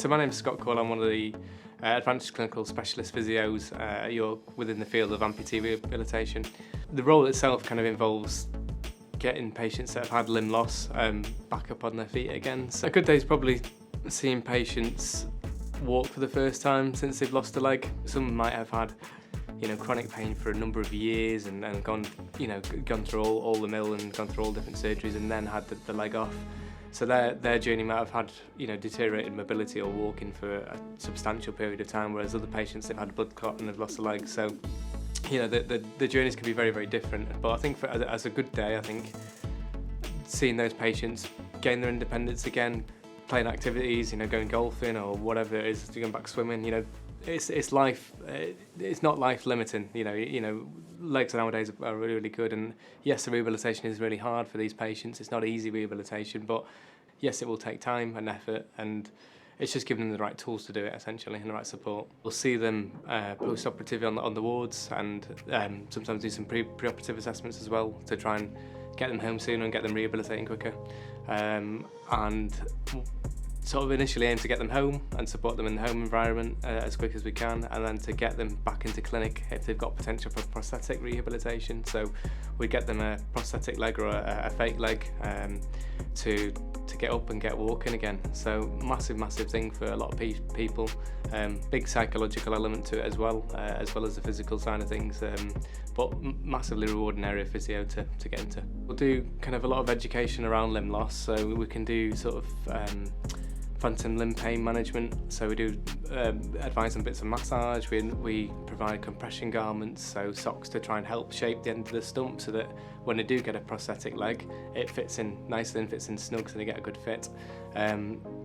So my name's Scott Cole. I'm one of the Advanced Clinical Specialist Physios within the field of amputee rehabilitation. The role itself kind of involves getting patients that have had limb loss back up on their feet again. So a good day is probably seeing patients walk for the first time since they've lost a leg. Some might have had chronic pain for a number of years and gone through all the mill and gone through all different surgeries and then had the leg off. So their journey might have had deteriorated mobility or walking for a substantial period of time, whereas other patients have had a blood clot and have lost a leg. So the journeys can be very, very different. But I think as a good day, I think seeing those patients gain their independence again, playing activities, going golfing or whatever it is, going back swimming, it's life. It's not life limiting. Legs nowadays are really, really good, and yes, the rehabilitation is really hard for these patients. It's not easy rehabilitation, but yes, it will take time and effort, and it's just giving them the right tools to do it, essentially, and the right support. We'll see them post-operative on the wards, and sometimes do some pre-operative assessments as well to try and get them home sooner and get them rehabilitating quicker. And sort of initially aim to get them home and support them in the home environment as quick as we can, and then to get them back into clinic if they've got potential for prosthetic rehabilitation. So we get them a prosthetic leg or a fake leg to get up and get walking again. So massive thing for a lot of people. Big psychological element to it as well as the physical side of things. But massively rewarding area of physio to get into. We'll do kind of a lot of education around limb loss, so we can do sort of phantom limb pain management. So we do advise on bits of massage. We provide compression garments, so socks to try and help shape the end of the stump so that when they do get a prosthetic leg, it fits in nicely and fits in snug so they get a good fit.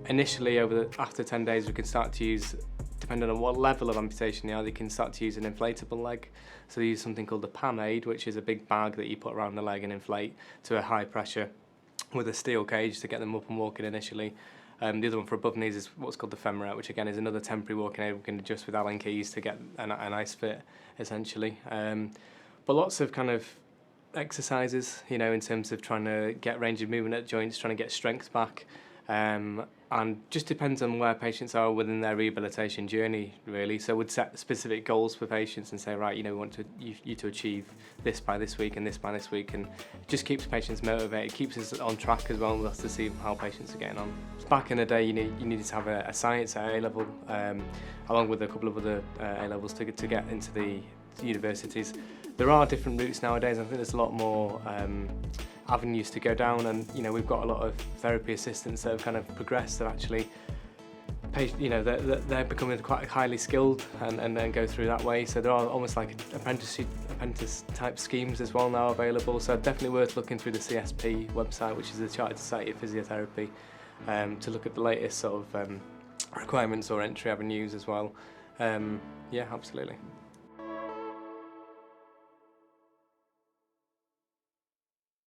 Initially, after 10 days, we can start to use, depending on what level of amputation they can start to use an inflatable leg. So they use something called the PAM aid, which is a big bag that you put around the leg and inflate to a high pressure with a steel cage to get them up and walking initially. The other one for above knees is what's called the Femurette, which again is another temporary walking aid we can adjust with Allen keys to get a nice fit, essentially. But lots of kind of exercises, in terms of trying to get range of movement at joints, trying to get strength back. And just depends on where patients are within their rehabilitation journey, really. So we'd set specific goals for patients and say, right, we want you to achieve this by this week and this by this week, and it just keeps patients motivated, keeps us on track as well with us to see how patients are getting on. Back in the day, you needed to have a science at A-level, along with a couple of other A-levels to get into the universities. There are different routes nowadays. I think there's a lot more avenues to go down, and we've got a lot of therapy assistants that have kind of progressed, that actually they're becoming quite highly skilled and then go through that way. So there are almost like apprentice type schemes as well now available, so definitely worth looking through the CSP website, which is the Chartered Society of Physiotherapy, to look at the latest sort of requirements or entry avenues as well. Yeah, absolutely.